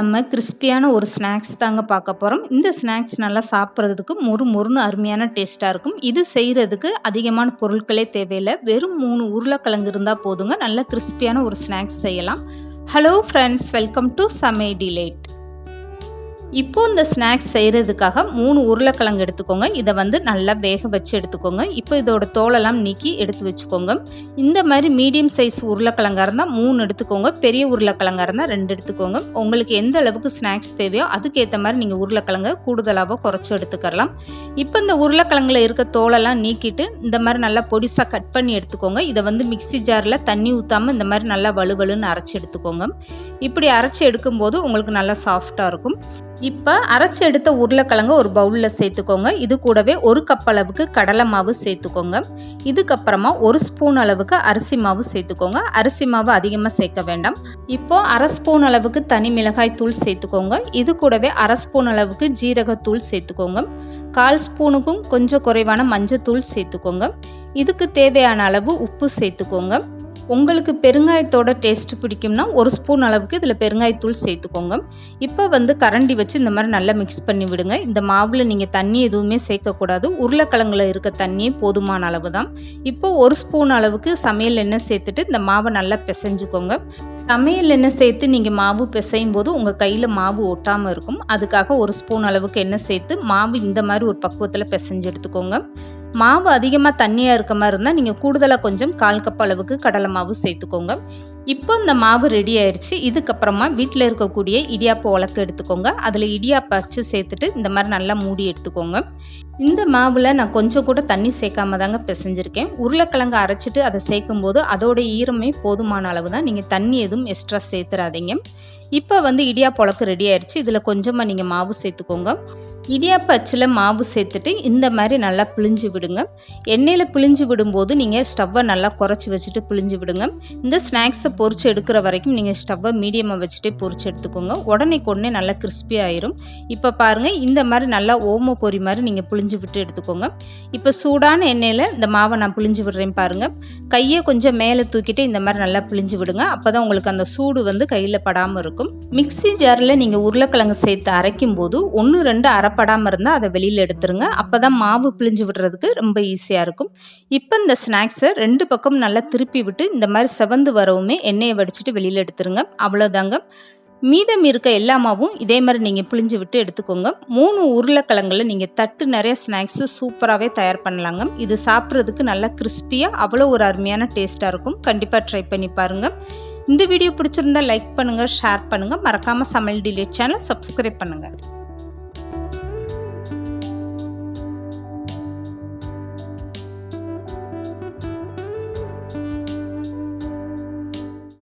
நம்ம கிறிஸ்பியான ஒரு ஸ்நாக்ஸ் தாங்க பார்க்க போகிறோம். இந்த ஸ்நாக்ஸ் நல்லா சாப்பிட்றதுக்கு மொறு மொறுன்னு அருமையான டேஸ்ட்டாக இருக்கும். இது செய்கிறதுக்கு அதிகமான பொருட்களே தேவையில்லை. வெறும் 3 உருளைக்கிழங்கு இருந்தால் போதுங்க. நல்ல கிறிஸ்பியான ஒரு ஸ்நாக்ஸ் செய்யலாம். ஹலோ ஃப்ரெண்ட்ஸ், வெல்கம் டு சமையல் டிலைட். இப்போ இந்த ஸ்நாக்ஸ் செய்கிறதுக்காக 3 உருளைக்கிழங்கு எடுத்துக்கோங்க. இதை நல்லா வேக வச்சு எடுத்துக்கோங்க. இப்போ இதோட தோலெல்லாம் நீக்கி எடுத்து வச்சுக்கோங்க. இந்த மாதிரி மீடியம் சைஸ் உருளைக்கிழங்கா இருந்தால் 3 எடுத்துக்கோங்க. பெரிய உருளைக்கிழங்கா இருந்தால் 2 எடுத்துக்கோங்க. உங்களுக்கு எந்த அளவுக்கு ஸ்நாக்ஸ் தேவையோ அதுக்கேற்ற மாதிரி நீங்கள் உருளைக்கிழங்கை கூடுதலாக குறைச்சி எடுத்துக்கலாம். இப்போ இந்த உருளைக்கிழங்குல இருக்க தோலெல்லாம் நீக்கிட்டு இந்த மாதிரி நல்லா பொடிசாக கட் பண்ணி எடுத்துக்கோங்க. இதை மிக்ஸி ஜாரில் தண்ணி ஊற்றாமல் இந்த மாதிரி நல்லா வலுவலுன்னு அரைச்சி எடுத்துக்கோங்க. இப்படி அரைச்சி எடுக்கும்போது உங்களுக்கு நல்லா சாஃப்டாக இருக்கும். இப்போ அரைச்சி எடுத்த உருளைக்கிழங்கு ஒரு பவுலில் சேர்த்துக்கோங்க. இது கூடவே 1 கப் அளவுக்கு கடலை மாவு சேர்த்துக்கோங்க. இதுக்கப்புறமா 1 ஸ்பூன் அளவுக்கு அரிசி மாவு சேர்த்துக்கோங்க. அரிசி மாவு அதிகமாக சேர்க்க வேண்டாம். இப்போ 1/2 ஸ்பூன் அளவுக்கு தனி மிளகாய் தூள் சேர்த்துக்கோங்க. இது கூடவே 1/2 ஸ்பூன் அளவுக்கு ஜீரகத்தூள் சேர்த்துக்கோங்க. 1/4 ஸ்பூனுக்கும் கொஞ்சம் குறைவான மஞ்சத்தூள் சேர்த்துக்கோங்க. இதுக்கு தேவையான அளவு உப்பு சேர்த்துக்கோங்க. உங்களுக்கு பெருங்காயத்தோட டேஸ்ட் பிடிக்கும்னா 1 ஸ்பூன் அளவுக்கு இதில் பெருங்காயத்தூள் சேர்த்துக்கோங்க. இப்போ கரண்டி வச்சு இந்த மாதிரி நல்லா மிக்ஸ் பண்ணி விடுங்க. இந்த மாவில் நீங்கள் தண்ணி எதுவுமே சேர்க்கக்கூடாது. உருளைக்கிழங்குல இருக்க தண்ணியே போதுமான அளவு தான். இப்போ 1 ஸ்பூன் அளவுக்கு சமையல் எண்ணெய் சேர்த்துட்டு இந்த மாவை நல்லா பிசைஞ்சுக்கோங்க. சமையல் எண்ணெய் சேர்த்து நீங்கள் மாவு பிசையும் போது உங்கள் கையில் மாவு ஒட்டாமல் இருக்கும். அதுக்காக 1 ஸ்பூன் அளவுக்கு எண்ணெய் சேர்த்து மாவு இந்த மாதிரி ஒரு பக்குவத்தில் பிசைஞ்சு எடுத்துக்கோங்க. மாவு அதிகமாக தண்ணியாக இருக்க மாதிரி இருந்தால் நீங்கள் கூடுதலாக கொஞ்சம் 1/4 கப் அளவுக்கு கடலை மாவு சேர்த்துக்கோங்க. இப்போ இந்த மாவு ரெடி ஆயிடுச்சு. இதுக்கப்புறமா வீட்டில் இருக்கக்கூடிய இடியாப்ப உலக்கு எடுத்துக்கோங்க. அதில் இடியாப்ப அச்சு சேர்த்துட்டு இந்த மாதிரி நல்லா மூடி எடுத்துக்கோங்க. இந்த மாவில் நான் கொஞ்சம் கூட தண்ணி சேர்க்காம தாங்க பிசைஞ்சிருக்கேன். உருளைக்கிழங்கு அரைச்சிட்டு அதை சேர்க்கும் போது அதோட ஈரமே போதுமான அளவு தான். நீங்கள் தண்ணி எதுவும் எக்ஸ்ட்ரா சேர்த்துறாதீங்க. இப்போ இடியாப்ப உலக்கு ரெடி ஆயிடுச்சு. இதில் கொஞ்சமாக நீங்கள் மாவு சேர்த்துக்கோங்க. இடியாப்ப அச்சில் மாவு சேர்த்துட்டு இந்த மாதிரி நல்லா பிழிஞ்சு விடுங்க. எண்ணெயில் பிழிஞ்சு விடும்போது நீங்கள் ஸ்டவ்வை நல்லா குறைச்சி வச்சுட்டு பிழிஞ்சு விடுங்க. இந்த ஸ்நாக்ஸை பொரிச்சு எடுக்கிற வரைக்கும் நீங்கள் ஸ்டவ்வை மீடியமாக வச்சுட்டே பொரிச்சு எடுத்துக்கோங்க. உடனே நல்லா கிறிஸ்பி ஆயிரும். இப்போ பாருங்கள், இந்த மாதிரி நல்லா ஓம பொரி மாதிரி நீங்கள் பிழிஞ்சு விட்டு எடுத்துக்கோங்க. இப்போ சூடான எண்ணெயில் இந்த மாவை நான் பிழிஞ்சு விடுறேன் பாருங்கள். கையை கொஞ்சம் மேலே தூக்கிட்டு இந்த மாதிரி நல்லா பிழிஞ்சு விடுங்க. அப்போ தான் உங்களுக்கு அந்த சூடு கையில் படாமல் இருக்கும். மிக்ஸி ஜாரில் நீங்கள் உருளைக்கிழங்கு சேர்த்து அரைக்கும் போது 1-2 அரைப்படாமல் இருந்தால் அதை வெளியில் எடுத்துருங்க. அப்போ தான் மாவு பிழிஞ்சு விடுறதுக்கு ரொம்ப ஈஸியாக இருக்கும். இப்போ இந்த ஸ்நாக்ஸை 2 பக்கம் நல்லா திருப்பி விட்டு இந்த மாதிரி செவந்து வரவுமே எண்ணெயை வடிச்சிட்டு வெளியில் எடுத்துருங்க. அவ்வளோதாங்க. மீதம் இருக்க எல்லா மாவும் இதே மாதிரி நீங்கள் பிழிஞ்சு விட்டு எடுத்துக்கோங்க. 3 உருளைக்கிழங்குல நீங்கள் தட்டு நிறைய ஸ்நாக்ஸு சூப்பராகவே தயார் பண்ணலாங்க. இது சாப்பிட்றதுக்கு நல்லா கிறிஸ்பியாக அவ்வளோ ஒரு அருமையான டேஸ்ட்டாக இருக்கும். கண்டிப்பாக ட்ரை பண்ணி பாருங்கள். இந்த வீடியோ பிடிச்சிருந்தா லைக் பண்ணுங்கள், ஷேர் பண்ணுங்கள். மறக்காமல் சமையல் டிலைட் சேனல் சப்ஸ்கிரைப் பண்ணுங்கள்.